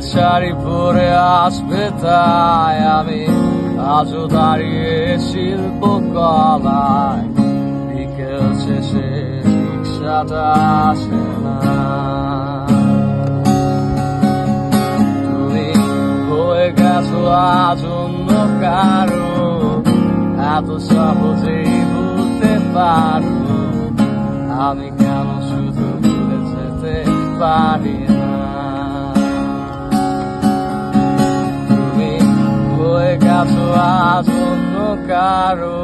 শাড়ি পরে আসবে তাই আমি আজও দাঁড়িয়ে শিল্পকলায়। বিকেল শেষে রিক্সাটা আসে না। তুমি হয়ে গেছো আজ অন্য কারো, এত সহজেই বুঝতে পারো আমি কেন শুধু ভুলে যেতে পারি না। তুমি হয়ে গেছো আজ অন্য কারো,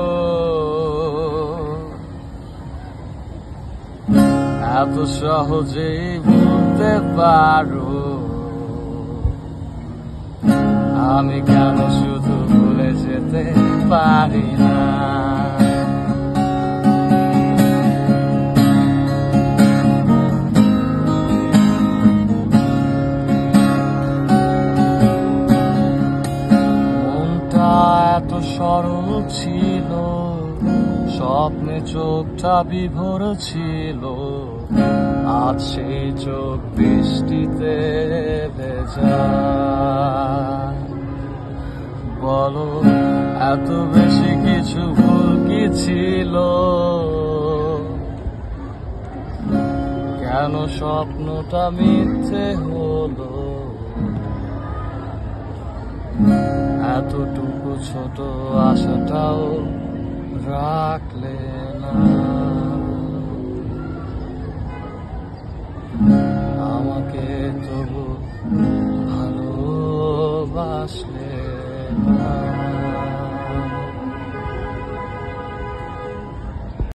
এত সহজেই বুঝতে পারো আমি কেন শুধু ভুলে যেতে পারি না। মনটা এত সরল ছিল, স্বপ্নে চোখটা বিভোর ছিল, আজ সেই চোখ বৃষ্টিতে ভেজা। বলো এত বেশি কিছু ভুল কি ছিল, কেন স্বপ্নটা মিথ্যে হলো, এতটুকু ছোট আশাটাও রাখলে না।